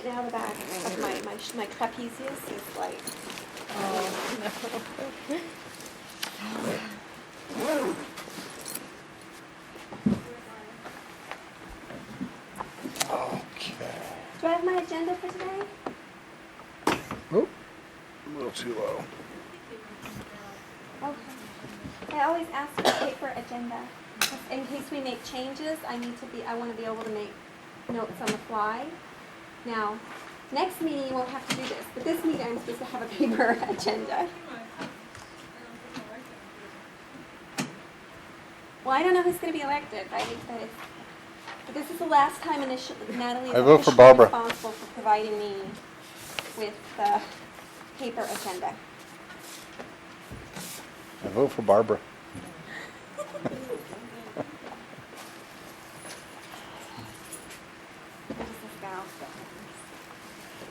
now the back of my trapezius is like... Oh, no. Okay. Do I have my agenda for today? Oh, a little too low. Okay. I always ask for a paper agenda. In case we make changes, I want to be able to make notes on the fly. Now, next meeting you won't have to do this, but this meeting I'm supposed to have a paper agenda. Well, I don't know who's going to be elected, right? But this is the last time Natalie is I vote for officially Barbara. responsible for providing me with the paper agenda. I vote for Barbara.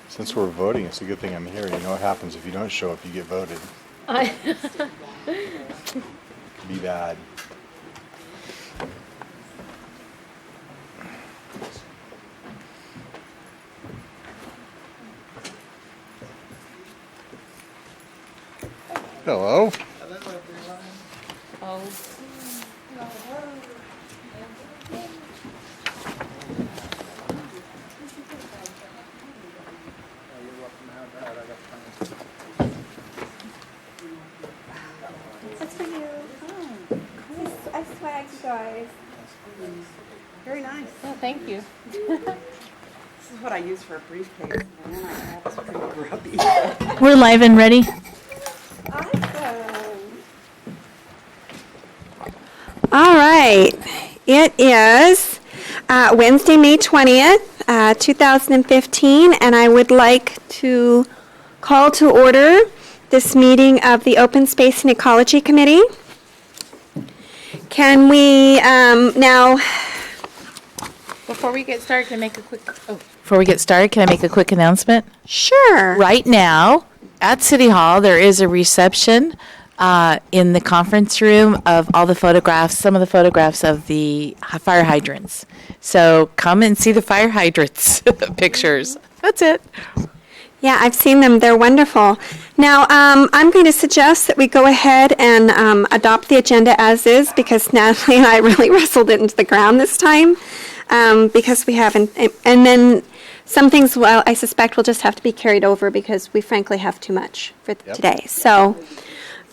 Since we're voting, it's a good thing I'm here. You know what happens if you don't show up, you get voted. Be bad. Hello. Oh. That's for you. I swag you guys. Very nice. Oh, thank you. This is what I use for a briefcase, and then I have it's pretty grubby. We're live and ready. Awesome. All right. It is Wednesday, May 20th, 2015, and I would like to call to order this meeting of the Open Space and Ecology Committee. Can we now... Before we get started, can I make a quick announcement? Sure. Right now, at City Hall, there is a reception in the conference room of all the photographs, some of the photographs of the fire hydrants. So come and see the fire hydrants pictures. That's it. Yeah, I've seen them. They're wonderful. Now, I'm going to suggest that we go ahead and adopt the agenda as is, because Natalie and I really wrestled it into the ground this time, because we haven't. And then some things, well, I suspect will just have to be carried over because we frankly have too much for today. So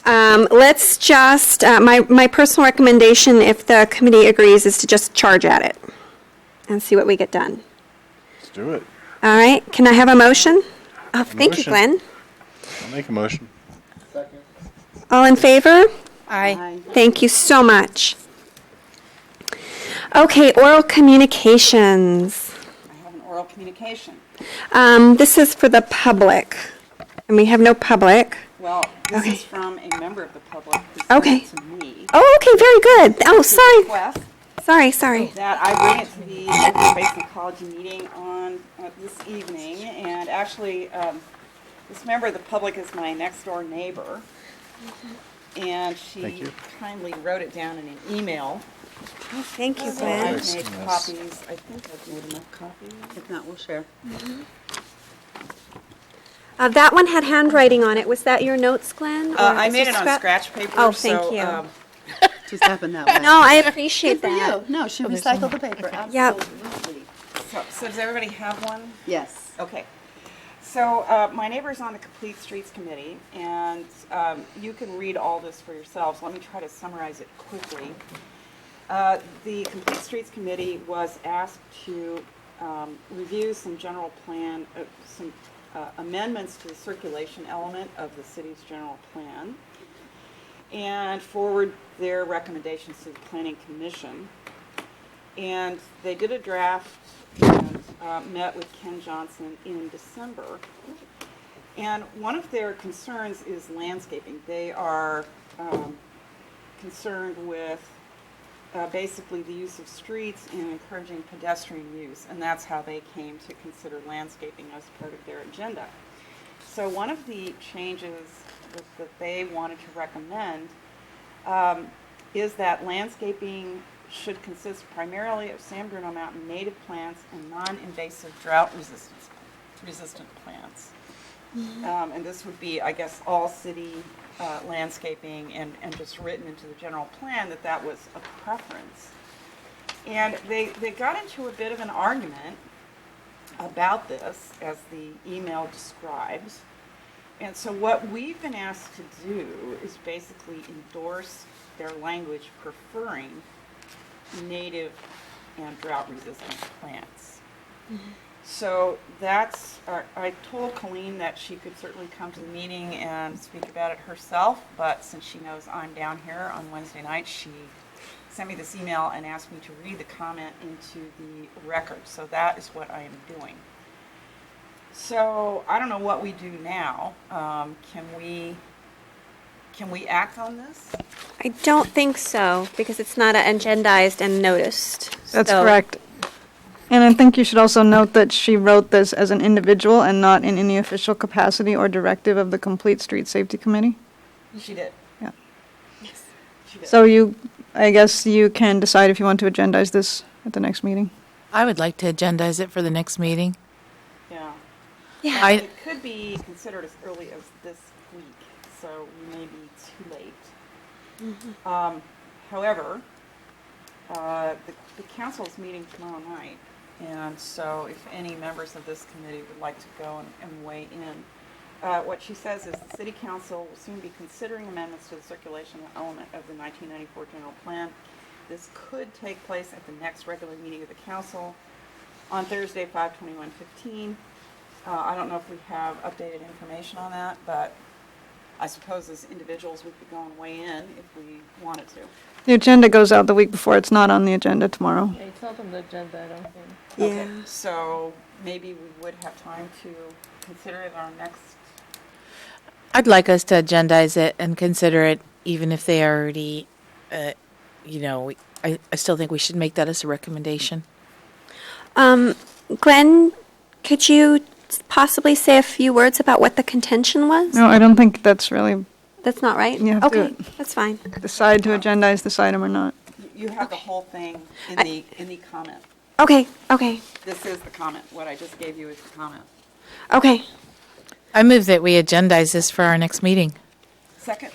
let's just, my personal recommendation, if the committee agrees, is to just charge at it and see what we get done. Let's do it. All right. Can I have a motion? Oh, thank you, Glenn. I'll make a motion. All in favor? Aye. Thank you so much. Okay, oral communications. I have an oral communication. This is for the public, and we have no public. Well, this Okay. is from a member of the public who sent Okay. it to me. Oh, okay, very good. Oh, sorry, Request sorry. that I bring it to the Open Space and Ecology meeting on this evening. And actually, this member of the public is my next door neighbor. And Thank she you. kindly wrote it down in an email. Oh, thank you, So Glenn. I've Nice. made Yes. copies. I think I've made enough copies. If not, we'll share. That one had handwriting on it. Was that your notes, Glenn? or I is made your it on scratch paper. Oh, thank so, you. just happened that way. No, I appreciate Good for that. you. No, she recycled the paper. Yep. Absolutely. So does everybody have one? Yes. Okay. So my neighbor's on the Complete Streets Committee, and you can read all this for yourselves. Let me try to summarize it quickly. The Complete Streets Committee was asked to review some general plan, some amendments to the circulation element of the city's general plan, and forward their recommendations to the Planning Commission. And they did a draft and met with Ken Johnson in December. And one of their concerns is landscaping. They are concerned with basically the use of streets and encouraging pedestrian use, and that's how they came to consider landscaping as part of their agenda. So one of the changes that they wanted to recommend is that landscaping should consist primarily of San Bruno Mountain native plants and non-invasive drought resistance drought-resistant plants. And this would be, I guess, all city landscaping and just written into the general plan that that was a preference. And they got into a bit of an argument about this, as the email describes. And so what we've been asked to do is basically endorse their language preferring native and drought-resistant plants. So that's, I told Colleen that she could certainly come to the meeting and speak about it herself, but since she knows I'm down here on Wednesday night, she sent me this email and asked me to read the comment into the record. So that is what I am doing. So I don't know what we do now. Can we act on this? I don't think so, because it's not agendized and noticed. That's So- correct. And I think you should also note that she wrote this as an individual and not in any official capacity or directive of the Complete Street Safety Committee. She did. Yeah. Yes. She did. So I guess you can decide if you want to agendize this at the next meeting. I would like to agendize it for the next meeting. Yeah. Yeah. It could be considered as early as this week, so we may be too late. However, the council is meeting tomorrow night, and so if any members of this committee would like to go and weigh in, what she says is the city council will soon be considering amendments to the circulation element of the 1994 general plan. This could take place at the next regular meeting of the council on Thursday, 5/21/15. I don't know if we have updated information on that, but I suppose as individuals we could go and weigh in if we wanted to. The agenda goes out the week before. It's not on the agenda tomorrow. Yeah, it's not on the agenda, I don't think. Okay, Yeah. so maybe we would have time to consider it our next, I'd like us to agendize it and consider it, even if they already, I still think we should make that as a recommendation. Glenn, could you possibly say a few words about what the contention was? No, I don't think that's really That's not right? You have to- Okay, that's fine. decide to agendize this item or not. you have the whole thing in the comment. Okay, okay, This is the comment. What I just gave you is the comment. okay. I move that we agendize this for our next meeting. Second?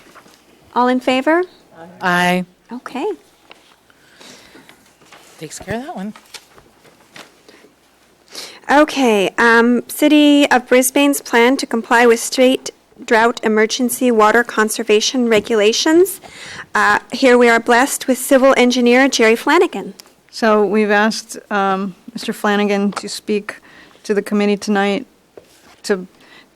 All in favor? Aye. Okay. Takes care of that one. Okay, City of Brisbane's plan to comply with state drought emergency water conservation regulations. Here we are blessed with civil engineer Jerry Flanagan. So we've asked Mr. Flanagan to speak to the committee tonight to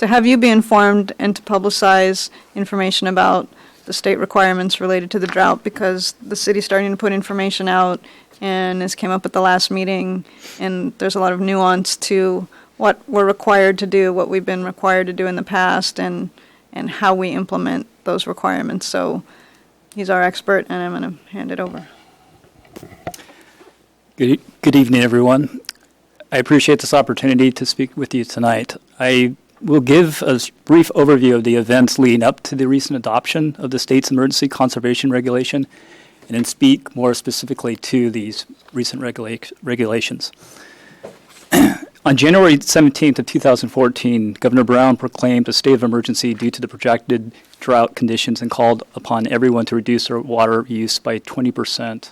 have you be informed and to publicize information about the state requirements related to the drought, because the city's starting to put information out, and this came up at the last meeting, and there's a lot of nuance to what we're required to do, what we've been required to do in the past, and how we implement those requirements. So he's our expert, and I'm going to hand it over. Good evening, everyone. I appreciate this opportunity to speak with you tonight. I will give a brief overview of the events leading up to the recent adoption of the state's emergency conservation regulation, and then speak more specifically to these recent regulations. On January 17th of 2014, Governor Brown proclaimed a state of emergency due to the projected drought conditions and called upon everyone to reduce their water use by 20%.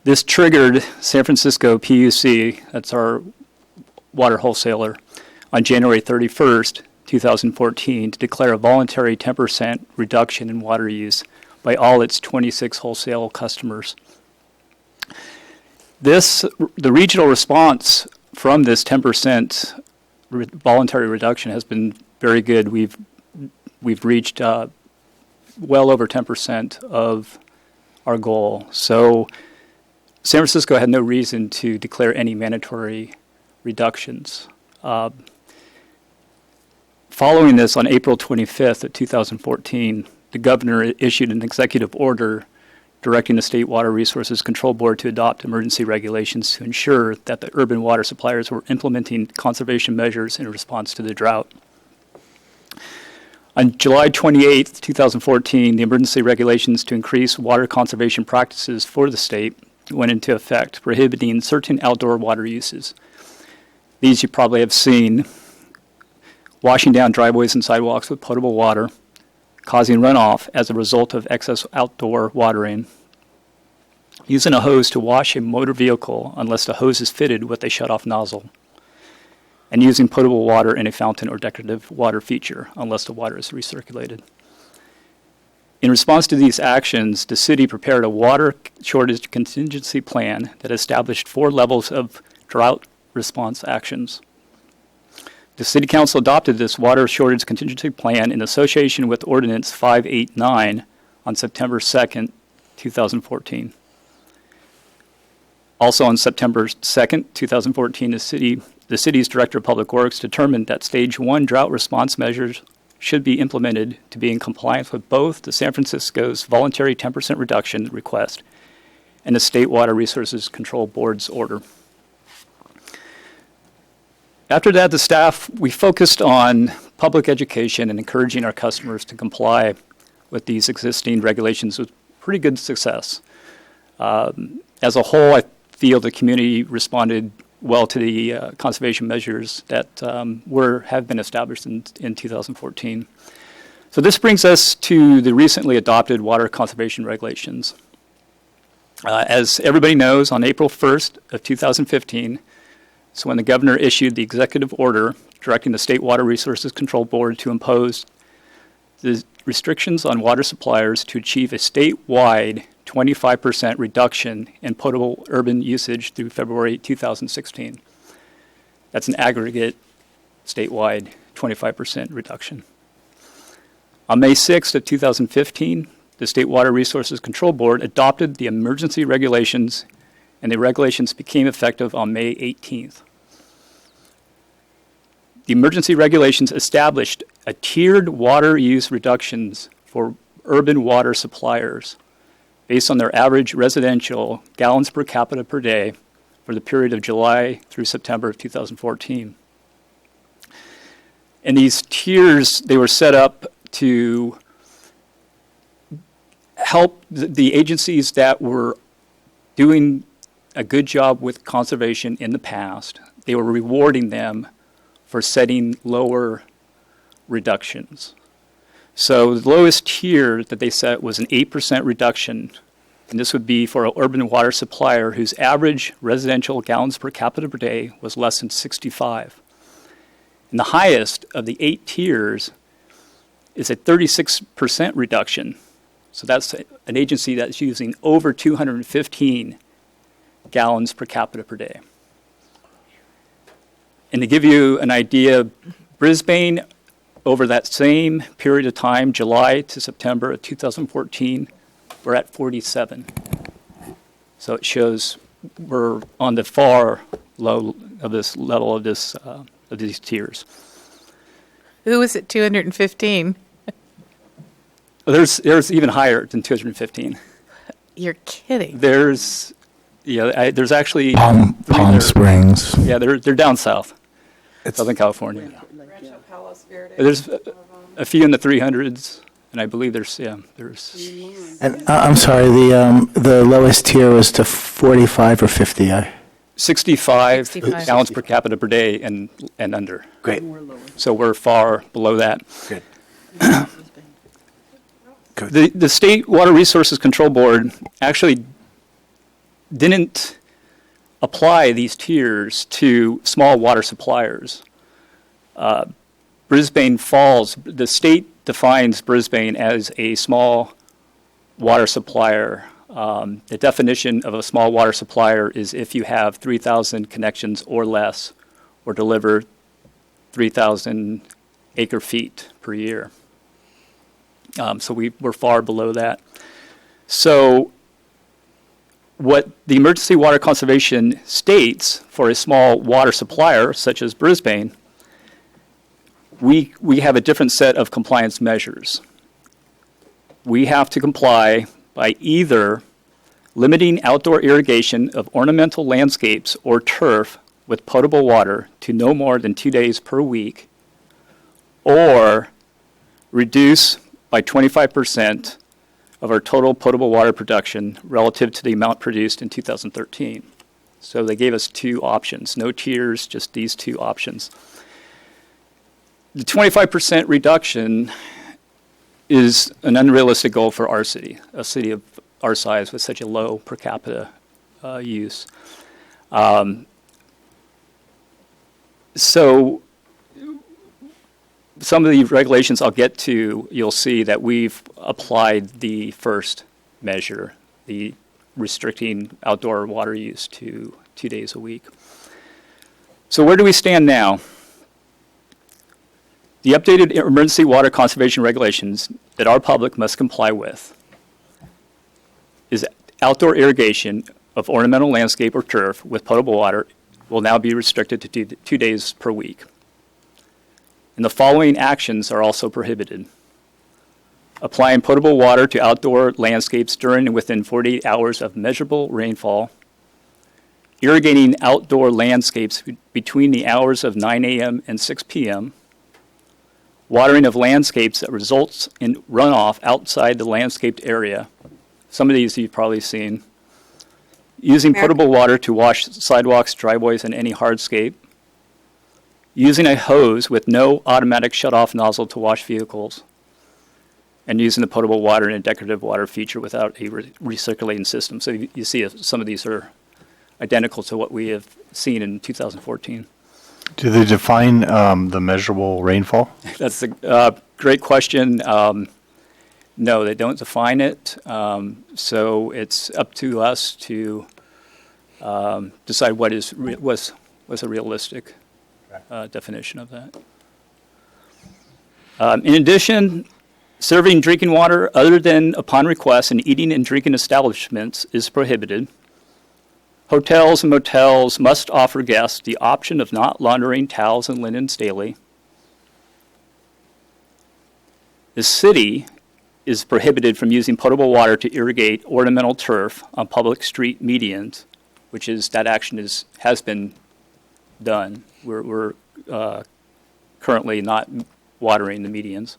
This triggered San Francisco PUC, that's our water wholesaler, on January 31st, 2014, to declare a voluntary 10% reduction in water use by all its 26 wholesale customers. The regional response from this 10% voluntary reduction has been very good. We've reached well over 10% of our goal. So San Francisco had no reason to declare any mandatory reductions. Following this, on April 25th of 2014, the governor issued an executive order directing the State Water Resources Control Board to adopt emergency regulations to ensure that the urban water suppliers were implementing conservation measures in response to the drought. On July 28th, 2014, the emergency regulations to increase water conservation practices for the state went into effect, prohibiting certain outdoor water uses. These you probably have seen washing down driveways and sidewalks with potable water, causing runoff as a result of excess outdoor watering, using a hose to wash a motor vehicle unless the hose is fitted with a shut-off nozzle, and using potable water in a fountain or decorative water feature unless the water is recirculated. In response to these actions, the city prepared a water shortage contingency plan that established 4 levels of drought response actions. The City Council adopted this water shortage contingency plan in association with Ordinance 589 on September 2nd, 2014. Also on September 2nd, 2014, the city's Director of Public Works determined that Stage 1 drought response measures should be implemented to be in compliance with both the San Francisco's voluntary 10% reduction request and the State Water Resources Control Board's order. After that, the staff, we focused on public education and encouraging our customers to comply with these existing regulations with pretty good success. As a whole, I feel the community responded well to the conservation measures that have been established in 2014. So this brings us to the recently adopted water conservation regulations. As everybody knows, on April 1st of 2015, so when the governor issued the executive order directing the State Water Resources Control Board to impose the restrictions on water suppliers to achieve a statewide 25% reduction in potable urban usage through February 2016. That's an aggregate statewide 25% reduction. On May 6th of 2015, the State Water Resources Control Board adopted the emergency regulations, and the regulations became effective on May 18th. The emergency regulations established a tiered water use reductions for urban water suppliers based on their average residential gallons per capita per day for the period of July through September of 2014. And these tiers, they were set up to help the agencies that were doing a good job with conservation in the past. They were rewarding them for setting lower reductions. So the lowest tier that they set was an 8% reduction, and this would be for an urban water supplier whose average residential gallons per capita per day was less than 65. And the highest of the 8 tiers is a 36% reduction. So that's an agency that's using over 215 gallons per capita per day. And to give you an idea, Brisbane, over that same period of time, July to September of 2014, we're at 47. So it shows we're on the far low of this level of this of these tiers. Who was at 215? There's even higher than 215. You're kidding. There's there's actually Palm Springs. Yeah, they're down south, Southern California. Rancho Palos Verdes. There's a few in the 300s, and I believe there's. And I'm sorry, the lowest tier was to 45 or 50. 65 65. gallons per capita per day and under. Great. So we're far below that. Good. The State Water Resources Control Board actually didn't apply these tiers to small water suppliers. Brisbane falls, the state defines Brisbane as a small water supplier. The definition of a small water supplier is if you have 3,000 connections or less, or deliver 3,000 acre feet per year. So we're far below that. So what the emergency water conservation states for a small water supplier, such as Brisbane, we have a different set of compliance measures. We have to comply by either limiting outdoor irrigation of ornamental landscapes or turf with potable water to no more than 2 days per week, or reduce by 25% of our total potable water production relative to the amount produced in 2013. So they gave us 2 options, no tiers, just these 2 options. The 25% reduction is an unrealistic goal for our city, a city of our size with such a low per capita use. So some of the regulations I'll get to, you'll see that we've applied the first measure, the restricting outdoor water use to 2 days a week. So where do we stand now? The updated emergency water conservation regulations that our public must comply with is outdoor irrigation of ornamental landscape or turf with potable water will now be restricted to 2 days per week. And the following actions are also prohibited. Applying potable water to outdoor landscapes during and within 48 hours of measurable rainfall. Irrigating outdoor landscapes between the hours of 9 a.m. and 6 p.m. Watering of landscapes that results in runoff outside the landscaped area. Some of these you've probably seen. Using potable water to wash sidewalks, driveways, and any hardscape. Using a hose with no automatic shut-off nozzle to wash vehicles. And using the potable water in a decorative water feature without a recirculating system. So you see some of these are identical to what we have seen in 2014. Do they define the measurable rainfall? That's a great question. No, they don't define it. So it's up to us to decide what was a realistic definition of that. In addition, serving drinking water other than upon request in eating and drinking establishments is prohibited. Hotels and motels must offer guests the option of not laundering towels and linens daily. The city is prohibited from using potable water to irrigate ornamental turf on public street medians, which is, that action has been done. We're currently not watering the medians.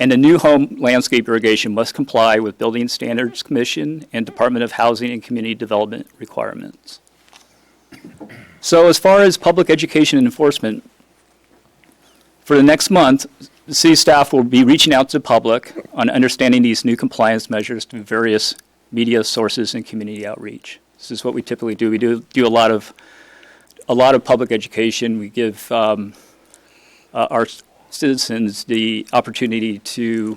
And the new home landscape irrigation must comply with Building Standards Commission and Department of Housing and Community Development requirements. So as far as public education and enforcement, for the next month, the city staff will be reaching out to the public on understanding these new compliance measures through various media sources and community outreach. This is what we typically do. We do a lot of public education. We give our citizens the opportunity to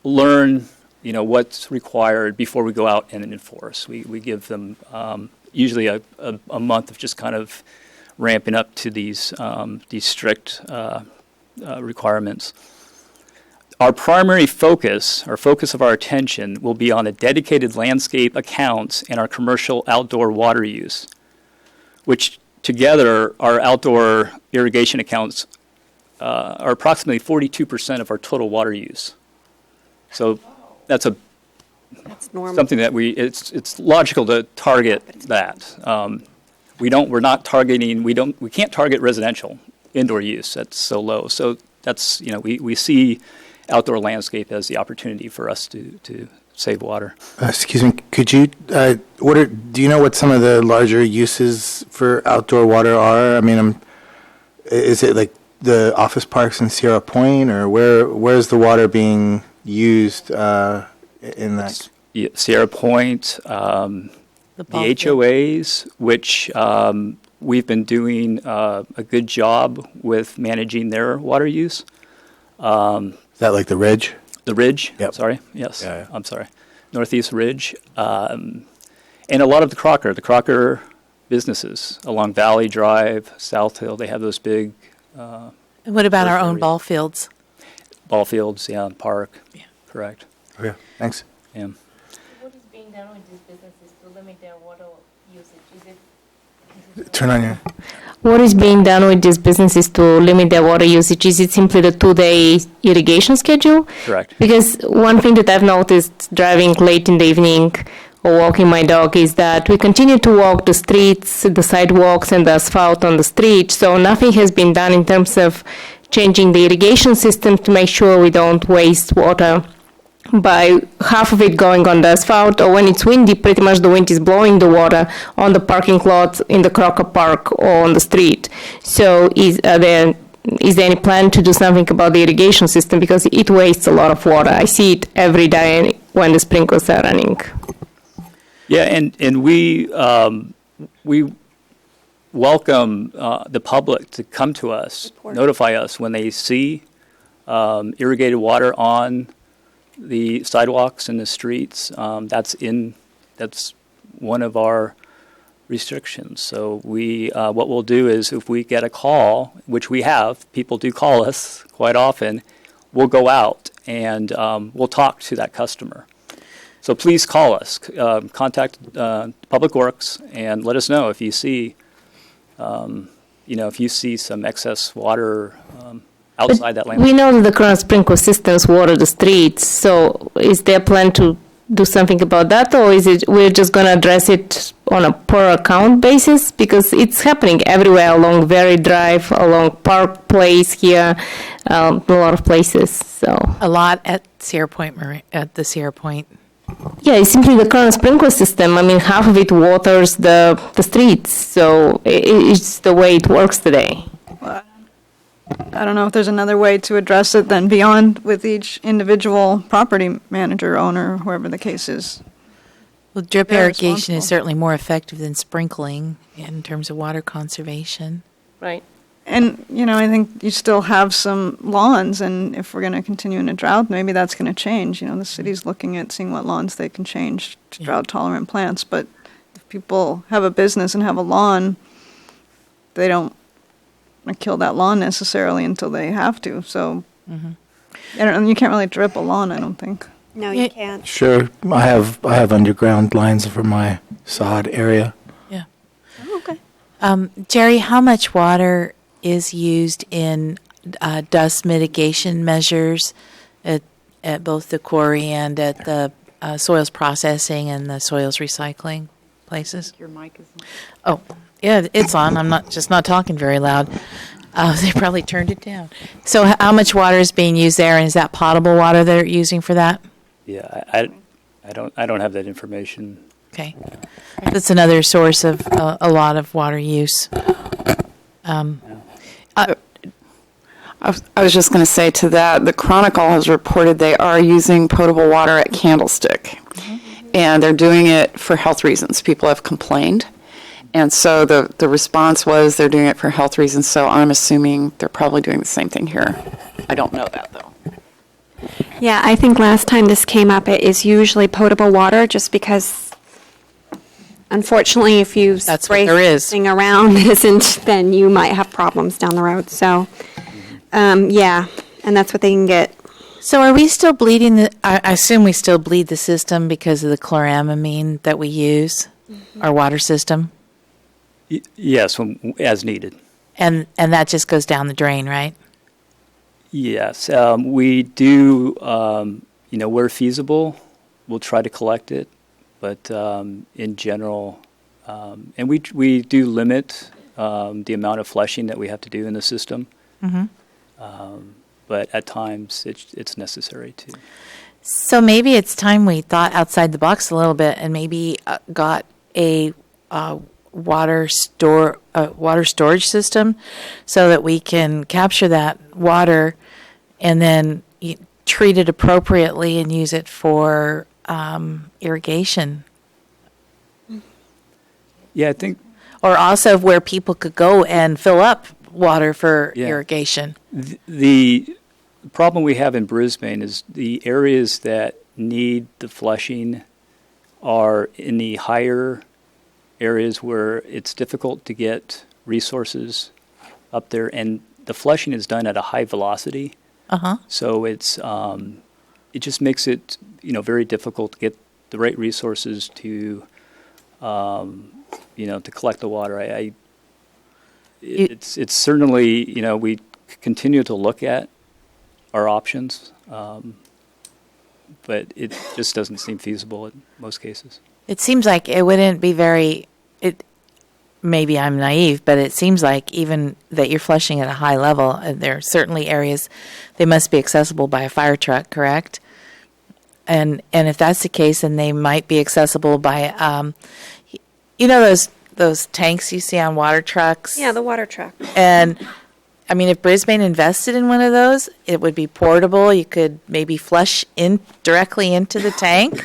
learn, what's required before we go out and enforce. We give them usually a month of just kind of ramping up to these strict requirements. Our primary focus, of our attention, will be on the dedicated landscape accounts and our commercial outdoor water use, which together, our outdoor irrigation accounts are approximately 42% of our total water use. So that's normal. something that it's logical to target that. We can't target residential indoor use. That's so low. So that's, we see outdoor landscape as the opportunity for us to save water. Excuse me, could you, do you know what some of the larger uses for outdoor water are? I mean, is it like the office parks in Sierra Point, or where's the water being used in that? Sierra Point, the HOAs, which we've been doing a good job with managing their water use. Is that like the Ridge? The Ridge? Yep. Sorry, yes. Yeah. I'm sorry. Northeast Ridge. And a lot of the Crocker businesses along Valley Drive, South Hill, they have those big And what about our own Periphery. ball fields? ball fields, park. Yeah. Correct. Okay, thanks. Yeah. What is being done with these businesses to limit their water usage? Turn on your... What is being done with these businesses to limit their water usage? Is it simply the 2-day irrigation schedule? Correct. Because one thing that I've noticed driving late in the evening or walking my dog is that we continue to walk the streets, the sidewalks, and the asphalt on the street. So nothing has been done in terms of changing the irrigation system to make sure we don't waste water by half of it going on the asphalt, or when it's windy, pretty much the wind is blowing the water on the parking lot in the Crocker Park or on the street. So is there any plan to do something about the irrigation system, because it wastes a lot of water? I see it every day when the sprinklers are running. Yeah, and we welcome the public to come to us, notify us when they see irrigated water on the sidewalks and the streets. That's one of our restrictions. So what we'll do is, if we get a call, which we have, people do call us quite often, we'll go out and we'll talk to that customer. So please call us, contact Public Works, and let us know if you see, if you see some excess water outside that lane. We know that the current sprinkler systems water the streets, so is there a plan to do something about that, or is it we're just going to address it on a per account basis? Because it's happening everywhere along Very Drive, along Park Place here, a lot of places. So A lot at at the Sierra Point. yeah, it's simply the current sprinkler system. I mean, half of it waters the streets, so it's the way it works today. I don't know if there's another way to address it than beyond with each individual property manager, owner, whoever the case is. Well, drip They're irrigation responsible. is certainly more effective than sprinkling in terms of water conservation. Right. And, I think you still have some lawns, and if we're going to continue in a drought, maybe that's going to change. The city's looking at seeing what lawns they can change to drought-tolerant plants, but if people have a business and have a lawn, they don't kill that lawn necessarily until they have to, so you can't really drip a lawn, I don't think. No, you can't. Sure, I have underground lines for my sod area. Yeah. Oh, okay. Jerry, how much water is used in dust mitigation measures at both the quarry and at the soils processing and the soils recycling places? Your mic is Oh, yeah, it's on. I'm not talking very loud. They probably turned it down. So how much water is being used there, and is that potable water they're using for that? Yeah, I don't have that information. Okay. That's another source of a lot of water use. I was just going to say to that, the Chronicle has reported they are using potable water at Candlestick, and they're doing it for health reasons. People have complained, and so the response was they're doing it for health reasons, so I'm assuming they're probably doing the same thing here. I don't know that, though. Yeah, I think last time this came up, it is usually potable water, just because, unfortunately, if you That's spray what there is. something around that isn't, then you might have problems down the road. So, yeah, and that's what they can get. So are we still bleeding I assume we still bleed the system because of the chloramamine that we use, our water system? Yes, as needed. And that just goes down the drain, right? Yes, we do, where feasible, we'll try to collect it, but in general, and we do limit the amount of flushing that we have to do in the system. But at times, it's necessary to. So maybe it's time we thought outside the box a little bit and maybe got a water storage system so that we can capture that water and then treat it appropriately and use it for irrigation. Yeah, I think Or also where people could go and fill up water for Yeah. irrigation. the problem we have in Brisbane is the areas that need the flushing are in the higher areas where it's difficult to get resources up there, and the flushing is done at a high velocity. Uh-huh. So it just makes it, very difficult to get the right resources to, to collect the water. It's certainly, we continue to look at our options, but it just doesn't seem feasible in most cases. It seems like it wouldn't be maybe I'm naive, but it seems like even that you're flushing at a high level, there are certainly areas they must be accessible by a fire truck, correct? And if that's the case, then they might be accessible by, you know, those tanks you see on water trucks? Yeah, the water truck. And I mean, if Brisbane invested in one of those, it would be portable. You could maybe flush in directly into the tank,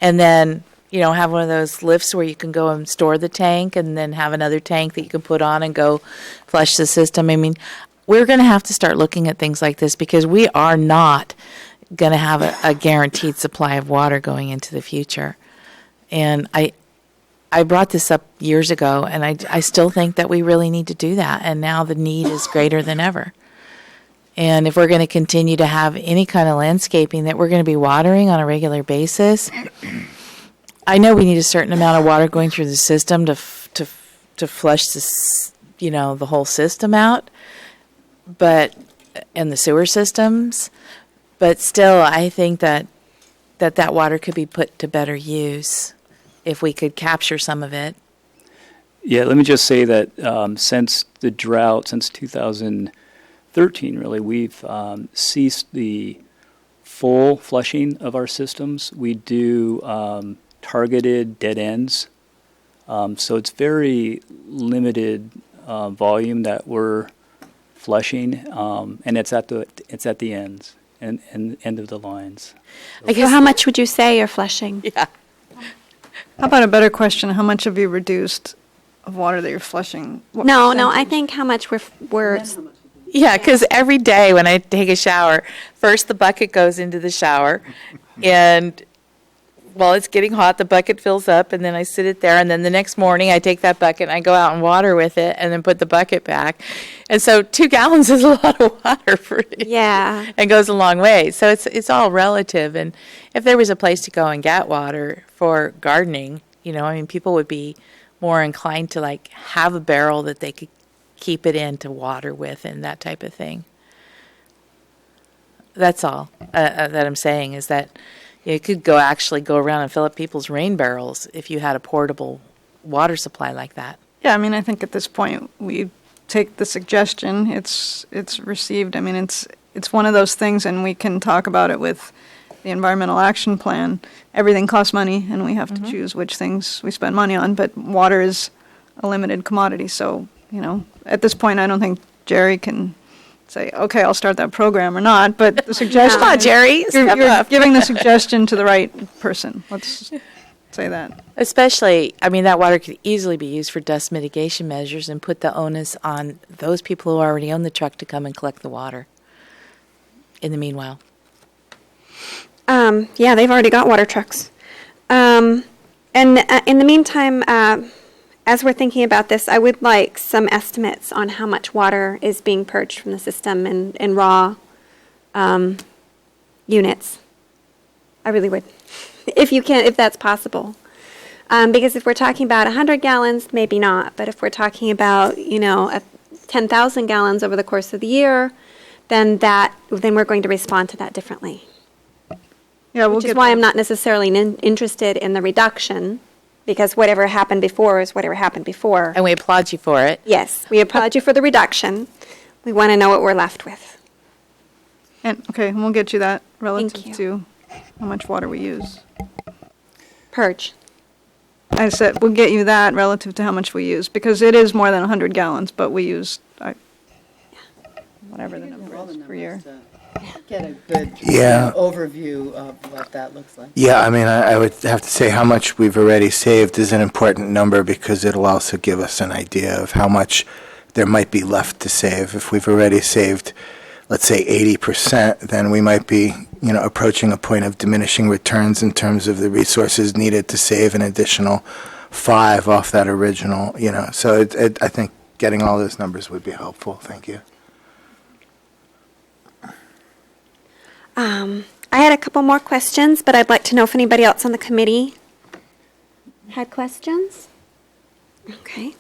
and then, you know, have one of those lifts where you can go and store the tank, and then have another tank that you can put on and go flush the system. I mean, we're going to have to start looking at things like this because we are not going to have a guaranteed supply of water going into the future. And I brought this up years ago, and I still think that we really need to do that. And now the need is greater than ever. And if we're going to continue to have any kind of landscaping that we're going to be watering on a regular basis, I know we need a certain amount of water going through the system to flush this, you know, the whole system out, and the sewer systems. But still, I think that water could be put to better use if we could capture some of it. Yeah, let me just say that since the drought, since 2013, really, we've ceased the full flushing of our systems. We do targeted dead ends. So it's very limited volume that we're flushing, and it's at the ends and end of the lines. So how much would you say you're flushing? Yeah. How about a better question? How much have you reduced of water that you're flushing? What No, percentage? I think how much we're Yeah, because every day when I take a shower, first the bucket goes into the shower, and while it's getting hot, the bucket fills up, and then I sit it there, and then the next morning I take that bucket and I go out and water with it, and then put the bucket back. And so 2 gallons is a lot of water for it. Yeah. And goes a long way. So it's all relative. And if there was a place to go and get water for gardening, you know, I mean, people would be more inclined to like have a barrel that they could keep it in to water with and that type of thing. That's all that I'm saying is that you could actually go around and fill up people's rain barrels if you had a portable water supply like that. Yeah, I mean, I think at this point, we take the suggestion, it's received. I mean, it's one of those things, and we can talk about it with the environmental action plan. Everything costs money, and we have to choose which things we spend money on, but water is a limited commodity. So, you know, at this point, I don't think Jerry can say, okay, I'll start that program or not, but the suggestion. Come on, Jerry, step You're up. giving the suggestion to the right person. Let's say that. Especially, I mean, that water could easily be used for dust mitigation measures and put the onus on those people who already own the truck to come and collect the water in the meanwhile. Yeah, they've already got water trucks. And in the meantime, as we're thinking about this, I would like some estimates on how much water is being purged from the system in raw units. I really would, if that's possible. Because if we're talking about 100 gallons, maybe not. But if we're talking about, 10,000 gallons over the course of the year, then we're going to respond to that differently. Yeah, we'll Which is get why that. I'm not necessarily interested in the reduction, because whatever happened before is whatever happened before. And we applaud you for it. Yes, we applaud you for the reduction. We want to know what we're left with. And, okay, and we'll get you that you. relative to how much water we use. Purge. I said, we'll get you that relative to how much we use, because it is more than 100 gallons, but we use, whatever the number is per year. Get a good Yeah. overview of what that looks like. Yeah, I mean, I would have to say how much we've already saved is an important number because it'll also give us an idea of how much there might be left to save. If we've already saved, let's say 80%, then we might be, approaching a point of diminishing returns in terms of the resources needed to save an additional 5 off that original, So I think getting all those numbers would be helpful. Thank you. I had a couple more questions, but I'd like to know if anybody else on the committee had questions. Okay.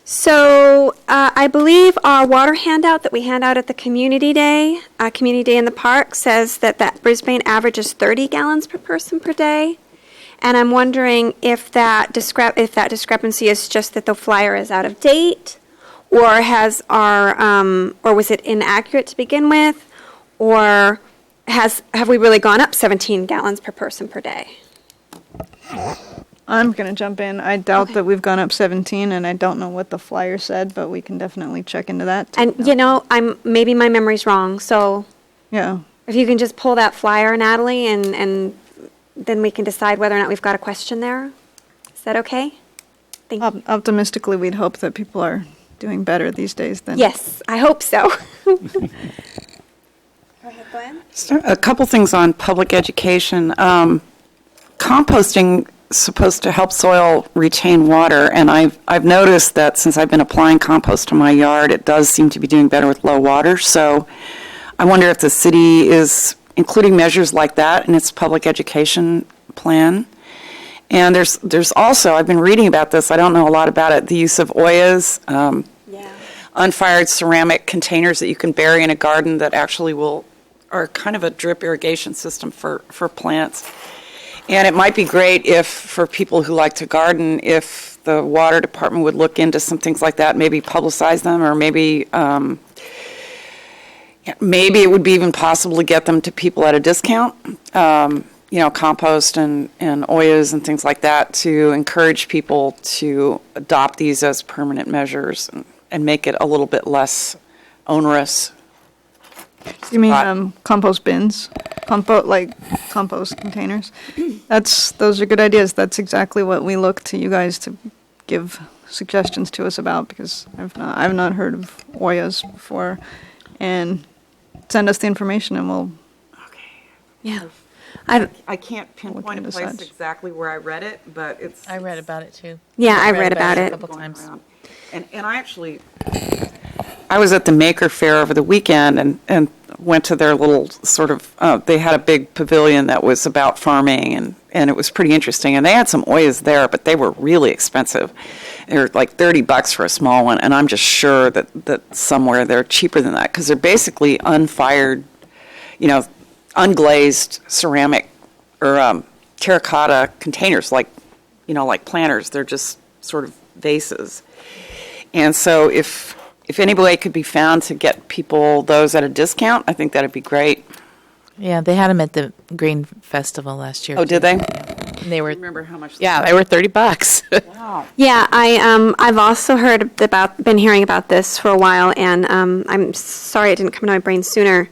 So I believe our water handout that we hand out at the Community Day in the park, says that Brisbane averages 30 gallons per person per day. And I'm wondering if that discrepancy is just that the flyer is out of date, or was it inaccurate to begin with, Or have we really gone up 17 gallons per person per day? I'm going to jump in. I doubt Okay. that we've gone up 17, and I don't know what the flyer said, but we can definitely check into that. And, maybe my memory's wrong, so Yeah. if you can just pull that flyer, Natalie, and then we can decide whether or not we've got a question there. Is that okay? Thank you. Optimistically, we'd hope that people are doing better these days than. Yes, I hope so. Go ahead, Glenn. So, a couple things on public education. Composting is supposed to help soil retain water, and I've noticed that since I've been applying compost to my yard, it does seem to be doing better with low water. So I wonder if the city is including measures like that in its public education plan. And there's also, I've been reading about this, I don't know a lot about it, the use of Oyas, unfired ceramic containers that you can bury in a garden that actually are kind of a drip irrigation system for plants. And it might be great if, for people who like to garden, if the water department would look into some things like that, maybe publicize them, or maybe it would be even possible to get them to people at a discount. Compost and Oyas and things like that, to encourage people to adopt these as permanent measures and make it a little bit less onerous. You mean compost bins? Compost containers? Those are good ideas. That's exactly what we look to you guys to give suggestions to us about, because I've not heard of Oyas before. And send us the information and we'll. Yeah. I can't pinpoint a into place such. exactly where I read it, but it's. I read about it too. Yeah, I read about a it. couple going times. around. And I actually, I was at the Maker Fair over the weekend and went to their little sort of, they had a big pavilion that was about farming, and it was pretty interesting. And they had some Oyas there, but they were really expensive. They were like $30 for a small one, and I'm just sure that somewhere they're cheaper than that, because they're basically unfired, unglazed ceramic or terracotta containers, like planters. They're just sort of vases. And so if any way could be found to get people those at a discount, I think that'd be great. Yeah, they had them at the Green Festival last year. Oh, did they? And they were. remember how much. Yeah, they were $30. Wow. Yeah, I've also been hearing about this for a while, and I'm sorry it didn't come to my brain sooner.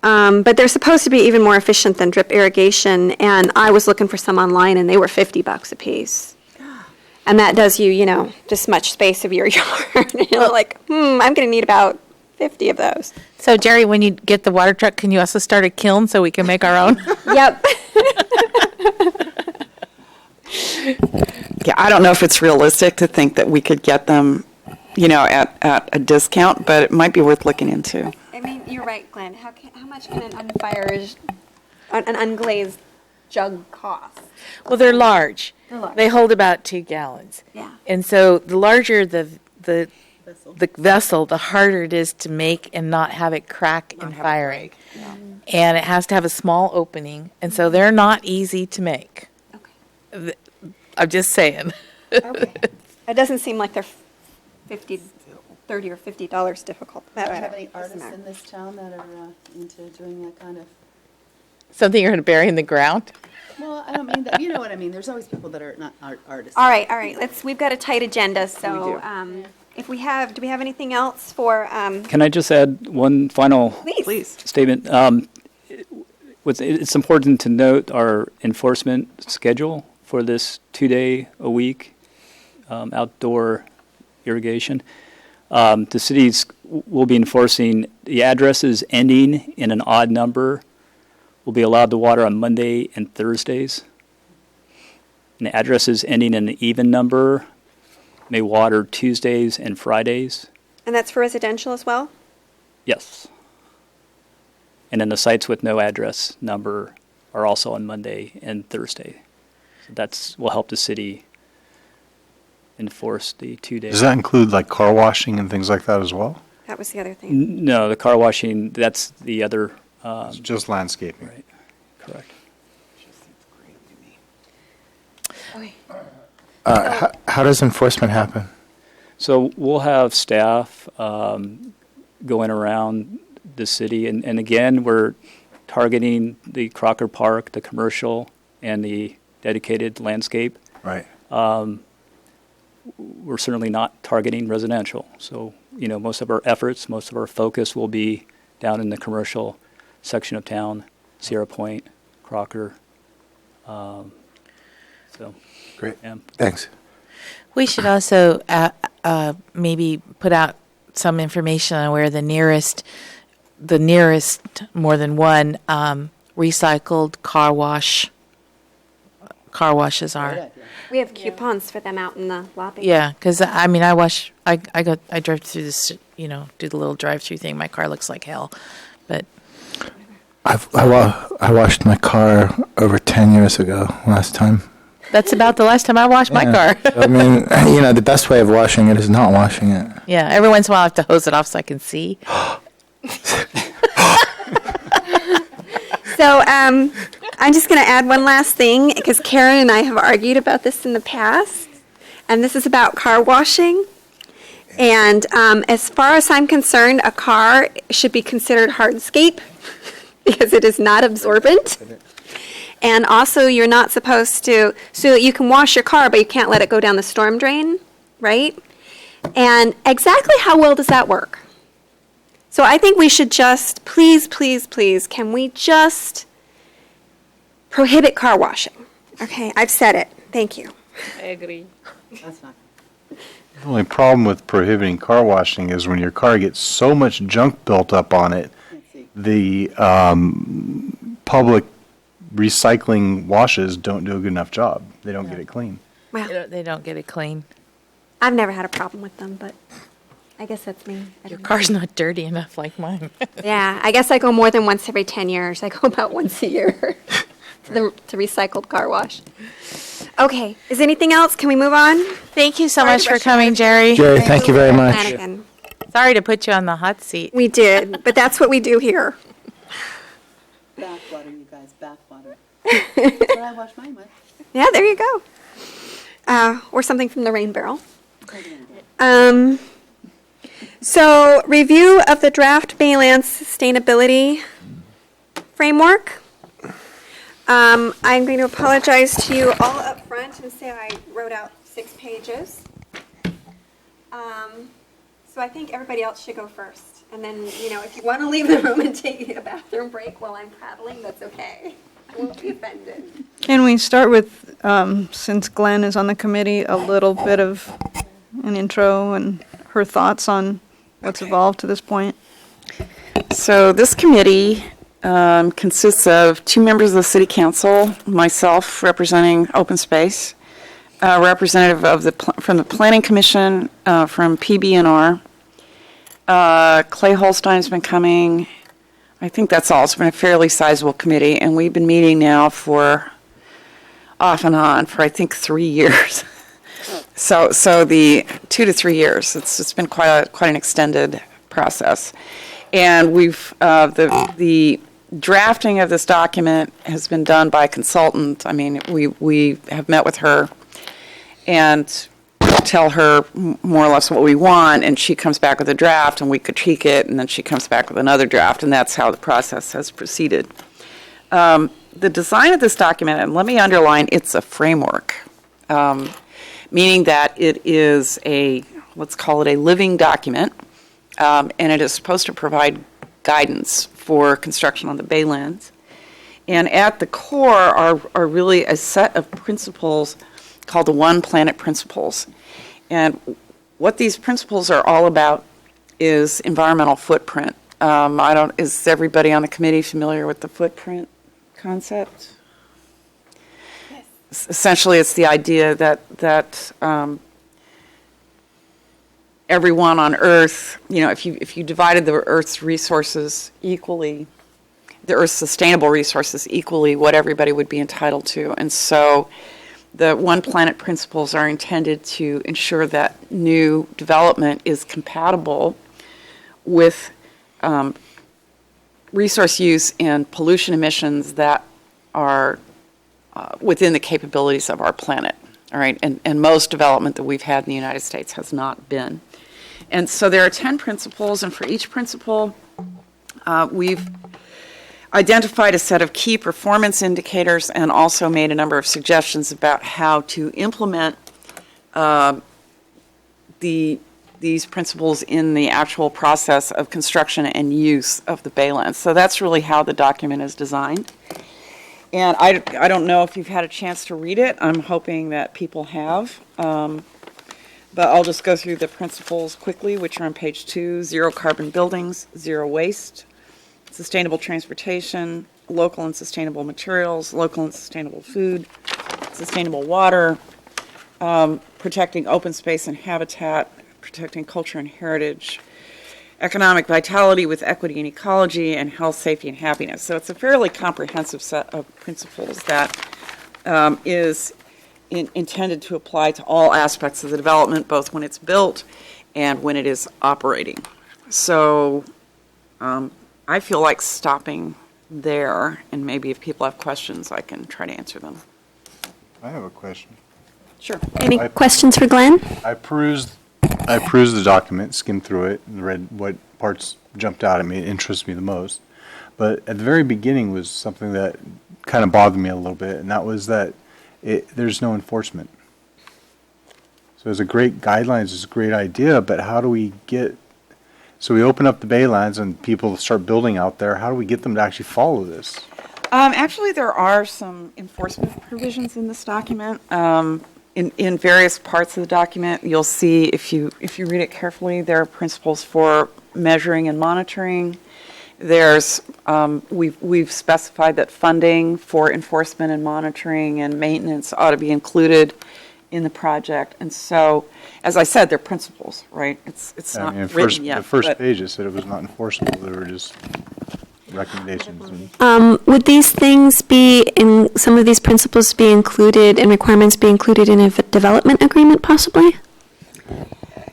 But they're supposed to be even more efficient than drip irrigation, and I was looking for some online, and they were $50 a piece. And that does you, this much space of your yard. And you're like, I'm going to need about 50 of those. So, Jerry, when you get the water truck, can you also start a kiln so we can make our own? Yep. Yeah, I don't know if it's realistic to think that we could get them, at a discount, but it might be worth looking into. I mean, you're right, Glenn. How much can an unglazed jug cost? Well, they're large. They're large. They hold about 2 gallons. Yeah. And so the larger the vessel, the harder it is to make and not have it crack in firing. And it has to have a small opening, and so they're not easy to make. Okay. I'm just saying. Okay. It doesn't seem like they're $30 or $50 difficult. Do you have any artists in this town that are into doing that kind of? Something you're going to bury in the ground? Well, I don't mean that, you know what I mean. There's always people that are not artists. All right. We've got a tight agenda, so do we have anything else for? Can I just add one final Please. statement? It's important to note our enforcement schedule for this 2-day-a-week outdoor irrigation. The cities will be enforcing the addresses ending in an odd number will be allowed to water on Monday and Thursdays. And the addresses ending in an even number may water Tuesdays and Fridays. And that's for residential as well? Yes. And then the sites with no address number are also on Monday and Thursday. So will help the city enforce the 2 days. Does that include like car washing and things like that as well? That was the other thing. No, the car washing, that's the other. It's just landscaping. Right, correct. Okay. How does enforcement happen? So we'll have staff going around the city. And again, we're targeting the Crocker Park, the commercial, and the dedicated landscape. Right. We're certainly not targeting residential. So, most of our efforts, most of our focus will be down in the commercial section of town, Sierra Point, Crocker. So, Great. yeah. Thanks. We should also maybe put out some information on where the nearest more than one recycled car washes are. We have coupons for them out in the lobby. Yeah, because I drove through this, do the little drive-through thing. My car looks like hell, but I washed my car over 10 years ago last time. that's about the last time I washed my car. I mean, the best way of washing it is not washing it. Yeah, every once in a while I have to hose it off so I can see. So I'm just going to add one last thing, because Karen and I have argued about this in the past, and this is about car washing. And as far as I'm concerned, a car should be considered hardscape because it is not absorbent. And also, you're not supposed to, so you can wash your car, but you can't let it go down the storm drain, right? And exactly how well does that work? So I think we should just, please, can we just prohibit car washing? Okay, I've said it. Thank you. I agree. That's not. The only problem with prohibiting car washing is when your car gets so much junk built up on it, the public recycling washes don't do a good enough job. They don't get it clean. Well, They don't get it clean. I've never had a problem with them, but I guess that's me. I Your don't know. car's not dirty enough like mine. Yeah, I guess I go more than once every 10 years. I go about once a year to recycled car wash. Okay, is anything else? Can we move on? Thank you so Sorry much to for rush coming, Jerry. Jerry, thank you very much. Flanagan. Sorry to put you on the hot seat. We did, but that's what we do here. Bathwater, you guys, bathwater. That's what I wash mine with. Yeah, there you go. Or something from the rain barrel. So, review of the draft Baylands sustainability framework. I'm going to apologize to you all up front and say I wrote out 6 pages. So I think everybody else should go first. And then, if you want to leave the room and take a bathroom break while I'm prattling, that's okay. I won't be offended. Can we start with, since Glenn is on the committee, a little bit of an intro and her thoughts on what's evolved to this point? So this committee consists of 2 members of the city council, myself representing open space, representative of from the planning commission, from PB&R. Clay Holstein's been coming. I think that's all. It's been a fairly sizable committee, and we've been meeting now for off and on for I think 3 years. So the 2 to 3 years. It's been quite an extended process, and we've the drafting of this document has been done by a consultant. I mean, we have met with her and tell her more or less what we want, and she comes back with a draft, and we critique it, and then she comes back with another draft, and that's how the process has proceeded. The design of this document, and let me underline, it's a framework, meaning that it is let's call it a living document, and it is supposed to provide guidance for construction on the Baylands. And at the core are really a set of principles called the One Planet Principles. And what these principles are all about is environmental footprint. Is everybody on the committee familiar with the footprint concept? Yes. Essentially, it's the idea that everyone on Earth, if you divided the Earth's resources equally, the Earth's sustainable resources equally, what everybody would be entitled to. And so the One Planet principles are intended to ensure that new development is compatible with resource use and pollution emissions that are within the capabilities of our planet. All right, and most development that we've had in the United States has not been. And so there are 10 principles, and for each principle, We've identified a set of key performance indicators and also made a number of suggestions about how to implement these principles in the actual process of construction and use of the Baylands. So that's really how the document is designed. And I don't know if you've had a chance to read it. I'm hoping that people have. But I'll just go through the principles quickly, which are on page 2. Zero carbon buildings, zero waste, sustainable transportation, local and sustainable materials, local and sustainable food, sustainable water, protecting open space and habitat, protecting culture and heritage, economic vitality with equity and ecology, and health, safety, and happiness. So it's a fairly comprehensive set of principles that is intended to apply to all aspects of the development, both when it's built and when it is operating. So I feel like stopping there, and maybe if people have questions, I can try to answer them. I have a question. Sure. Any questions for Glenn? I perused the document, skimmed through it, and read what parts jumped out at me, interested me the most. But at the very beginning was something that kind of bothered me a little bit, and that was that there's no enforcement. So it's a great guidelines, it's a great idea, but how do we get, so we open up the Baylands and people start building out there, how do we get them to actually follow this? Actually, there are some enforcement provisions in this document. In various parts of the document, you'll see, if you read it carefully, there are principles for measuring and monitoring. We've specified that funding for enforcement and monitoring and maintenance ought to be included in the project. And so, as I said, they're principles, right? It's not written yet. The first but- page, it said it was not enforceable, they were just recommendations. And Would these things some of these principles be included and requirements be included in a development agreement possibly?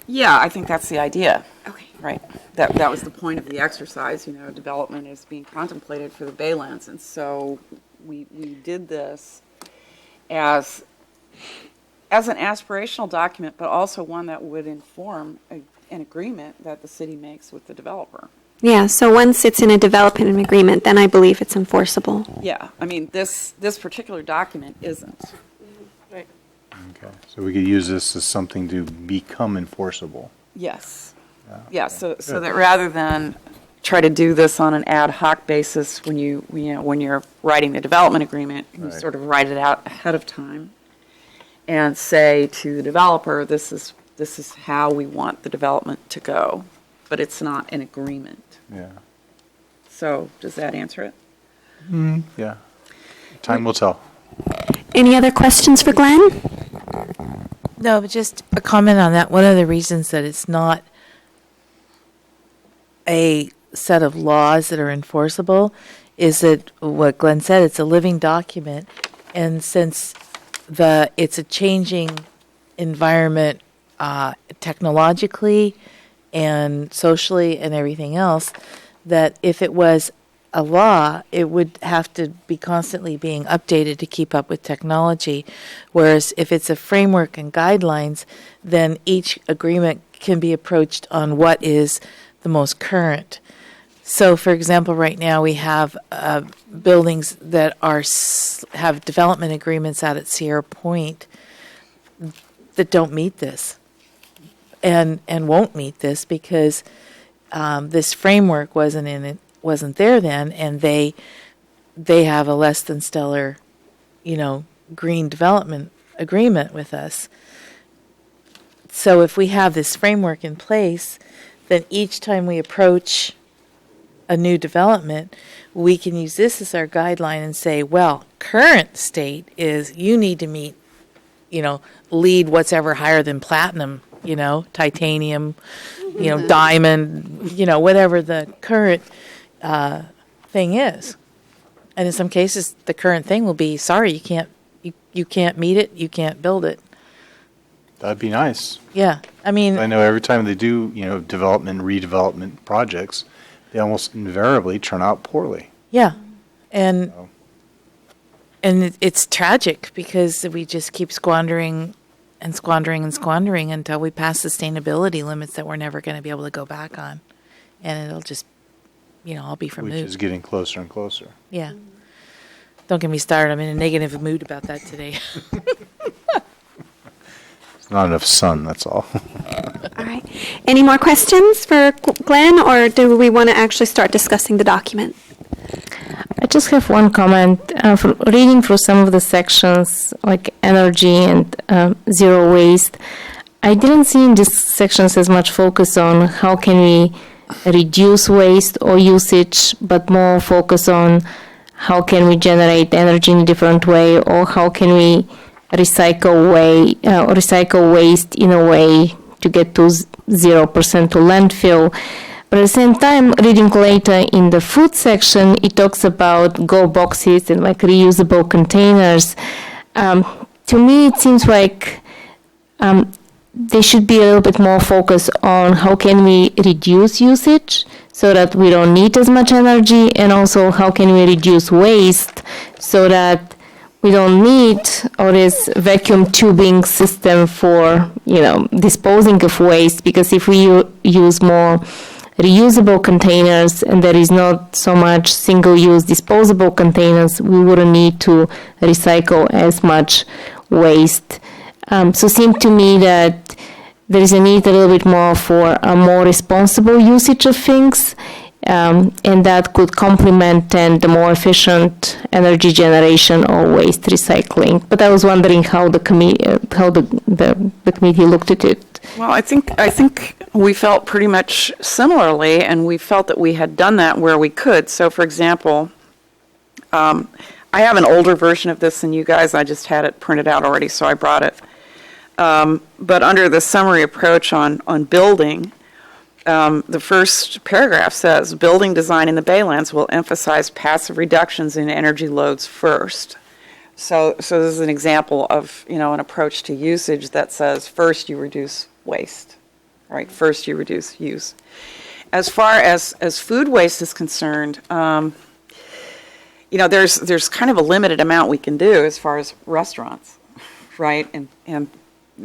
Yeah, I think that's the idea. Okay. Right. That was the point of the exercise, development is being contemplated for the Baylands. And so we did this as an aspirational document, but also one that would inform an agreement that the city makes with the developer. Yeah, so once it's in a development agreement, then I believe it's enforceable. Yeah, I mean, this particular document isn't. Right. Okay, so we could use this as something to become enforceable. Yes. Yeah, so that rather than try to do this on an ad hoc basis when you're writing the development agreement, you Right. sort of write it out ahead of time and say to the developer, this is how we want the development to go, but it's not an agreement. Yeah. So does that answer it? Yeah. Time will tell. Any other questions for Glenn? No, but just a comment on that. One of the reasons that it's not a set of laws that are enforceable is that what Glenn said, it's a living document. And since it's a changing environment technologically and socially and everything else, that if it was a law, it would have to be constantly being updated to keep up with technology. Whereas if it's a framework and guidelines, then each agreement can be approached on what is the most current. So, for example, right now we have buildings that have development agreements out at Sierra Point that don't meet this, and won't meet this because this framework wasn't there then, and they have a less than stellar, green development agreement with us. So if we have this framework in place, then each time we approach a new development, we can use this as our guideline and say, well, current state is you need to meet, LEED what's ever higher than platinum, titanium, diamond, whatever the current thing is. And in some cases, the current thing will be, sorry, you can't meet it, you can't build it. That'd be nice. Yeah, I mean, I know every time they do, development, redevelopment projects, they almost invariably turn out poorly. yeah, and it's tragic because we just keep squandering and squandering and squandering until we pass sustainability limits that we're never going to be able to go back on, and it'll just, I'll be from Which mood. is getting closer and closer. Yeah. Don't get me started. I'm in a negative mood about that today. It's not enough sun, that's all. All right. Any more questions for Glenn, or do we want to actually start discussing the document? I just have one comment. Reading through some of the sections, like energy and zero waste, I didn't see in these sections as much focus on how can we reduce waste or usage, but more focus on how can we generate energy in a different way, or how can we recycle waste in a way to get to 0% to landfill. But at the same time, reading later in the food section, it talks about go boxes and like reusable containers. To me, it seems like there should be a little bit more focus on how can we reduce usage so that we don't need as much energy, and also how can we reduce waste so that we don't need all this vacuum tubing system for, disposing of waste, because if we use more reusable containers and there is not so much single-use disposable containers, we wouldn't need to recycle as much waste. So it seemed to me that there is a need a little bit more for a more responsible usage of things, and that could complement and the more efficient energy generation or waste recycling. But I was wondering how the committee looked at it. Well, I think we felt pretty much similarly, and we felt that we had done that where we could. So, for example, I have an older version of this than you guys. I just had it printed out already, so I brought it. But under the summary approach on building, the first paragraph says, building design in the Baylands will emphasize passive reductions in energy loads first. So this is an example of, an approach to usage that says first you reduce waste, right? First you reduce use. As far as food waste is concerned, there's kind of a limited amount we can do as far as restaurants, right? And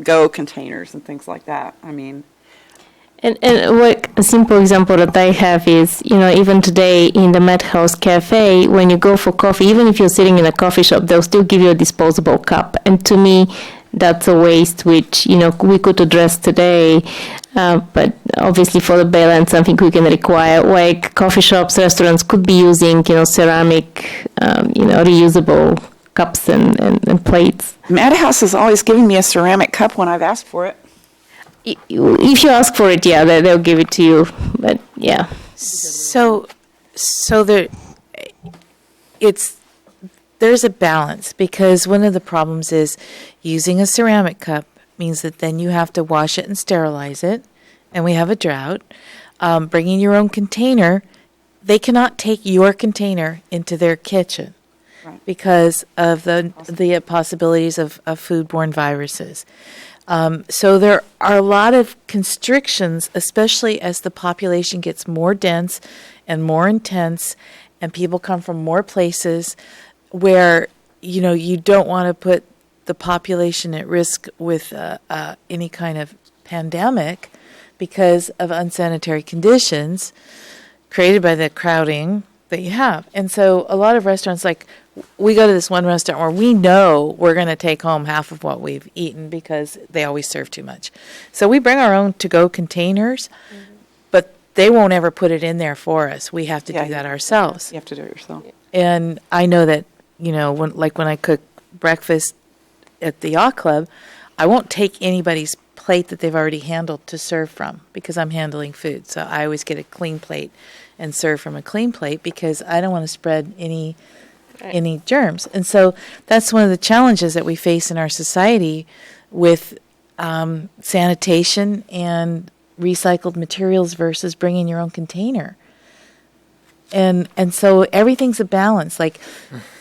go containers and things like that. I mean, And what a simple example that I have is, even today in the Madhouse Cafe, when you go for coffee, even if you're sitting in a coffee shop, they'll still give you a disposable cup. And to me, that's a waste which, we could address today. But obviously for the Baylands, something we can require, like coffee shops, restaurants could be using, ceramic, reusable cups and plates. Madhouse has always given me a ceramic cup when I've asked for it. If you ask for it, yeah, they'll give it to you. But yeah. So there's a balance, because one of the problems is using a ceramic cup means that then you have to wash it and sterilize it, and we have a drought. Bringing your own container, they cannot take your container into their kitchen because of the possibilities of foodborne viruses. So there are a lot of constrictions, especially as the population gets more dense and more intense, and people come from more places where, you don't want to put the population at risk with any kind of pandemic because of unsanitary conditions created by the crowding that you have. And so a lot of restaurants, like we go to this one restaurant where we know we're going to take home half of what we've eaten because they always serve too much. So we bring our own to-go containers, but they won't ever put it in there for us. We have to do that ourselves. You have to do it yourself. And I know that, when I cook breakfast at the yacht club, I won't take anybody's plate that they've already handled to serve from because I'm handling food. So I always get a clean plate and serve from a clean plate because I don't want to spread any germs. And so that's one of the challenges that we face in our society with sanitation and recycled materials versus bringing your own container. And so everything's a balance. Like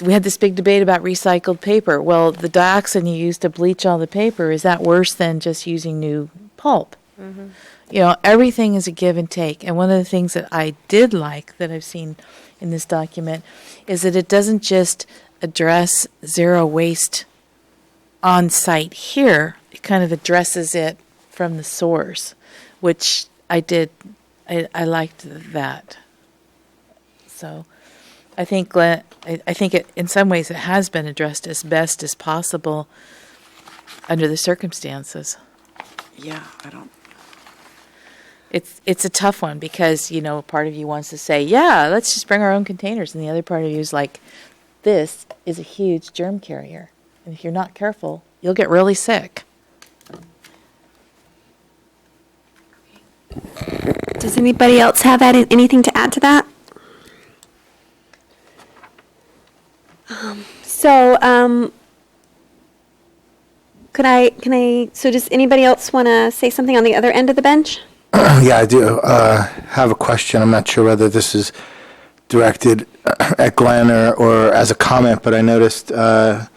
we had this big debate about recycled paper. Well, the dioxin you use to bleach all the paper, is that worse than just using new pulp? Mm-hmm. Everything is a give and take. And one of the things that I did like that I've seen in this document is that it doesn't just address zero waste on site here. It kind of addresses it from the source, which I liked that. So I think, Glenn, I think in some ways it has been addressed as best as possible under the circumstances. Yeah, I don't. It's a tough one because, part of you wants to say, yeah, let's just bring our own containers. And the other part of you is like, this is a huge germ carrier. And if you're not careful, you'll get really sick. Does anybody else have anything to add to that? So does anybody else want to say something on the other end of the bench? Yeah, I do have a question. I'm not sure whether this is directed at Glenn or as a comment, but I noticed there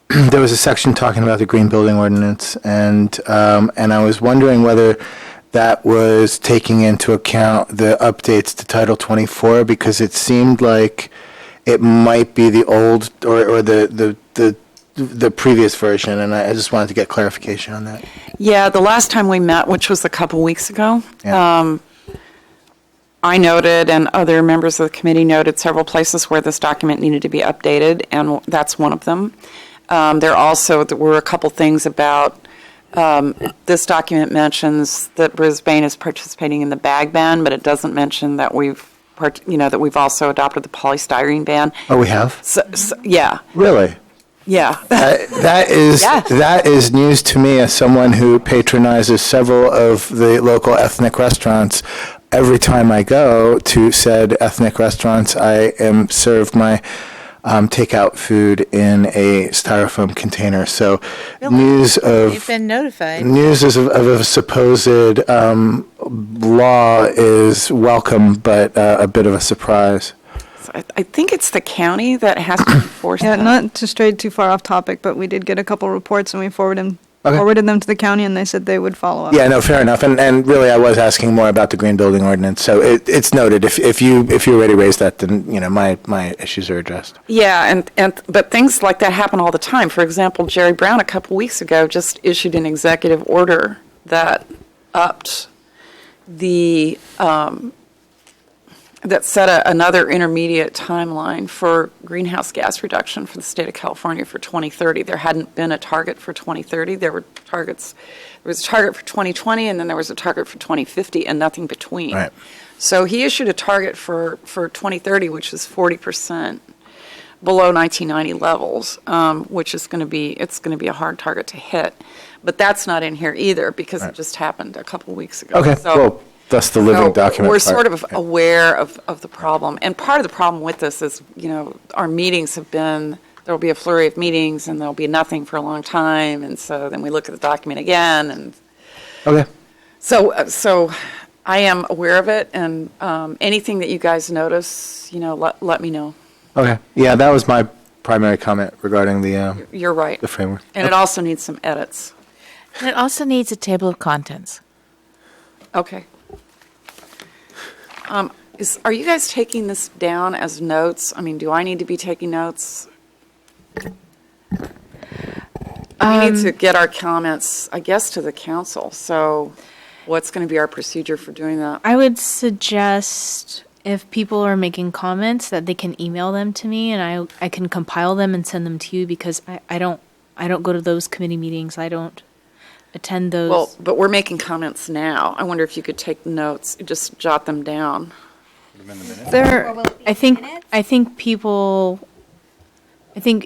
was a section talking about the green building ordinance, and I was wondering whether that was taking into account the updates to Title 24, because it seemed like it might be the old or the previous version, and I just wanted to get clarification on that. Yeah, the last time we met, which was a couple weeks ago, Yeah. I noted, and other members of the committee noted, several places where this document needed to be updated, and that's one of them. There were a couple things about, this document mentions that Brisbane is participating in the bag ban, but it doesn't mention that we've also adopted the polystyrene ban. Oh, we have? Yeah, Really? yeah. That is news to me as someone who patronizes several of the local ethnic restaurants. Every time I go to said ethnic restaurants, I am served my takeout food in a styrofoam container. So news You've of been notified. of a supposed law is welcome, but a bit of a surprise. I think it's the county that has to enforce Yeah, that. not to stray too far off topic, but we did get a couple reports and we forwarded Okay. them to the county and they said they would follow up. Yeah, no, fair enough. And really, I was asking more about the green building ordinance. So it's noted. If you already raised that, then my issues are addressed. Yeah, but things like that happen all the time. For example, Jerry Brown a couple weeks ago just issued an executive order that upped the that set another intermediate timeline for greenhouse gas reduction for the state of California for 2030. There hadn't been a target for 2030. There was a target for 2020, and then there was a target for 2050, and nothing between. Right. So he issued a target for 2030, which is 40% below 1990 levels, which is going to be a hard target to hit. But that's not in here either because it just happened a couple weeks ago. Okay. So, Well, that's the living document. We're part. sort of aware of the problem. And part of the problem with this is, our meetings have been, there'll be a flurry of meetings and there'll be nothing for a long time. And so then we look at the document again. And Okay. so I am aware of it. And anything that you guys notice, let me know. Okay. Yeah, that was my primary comment regarding the You're right. framework. And it also needs some edits. And it also needs a table of contents. Okay. Are you guys taking this down as notes? I mean, do I need to be taking notes? We need to get our comments, I guess, to the council. So what's going to be our procedure for doing that? I would suggest if people are making comments that they can email them to me and I can compile them and send them to you because I don't go to those committee meetings. I don't attend those. Well, but we're making comments now. I wonder if you could take notes, just jot them down. I think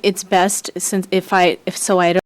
it's best since if I don't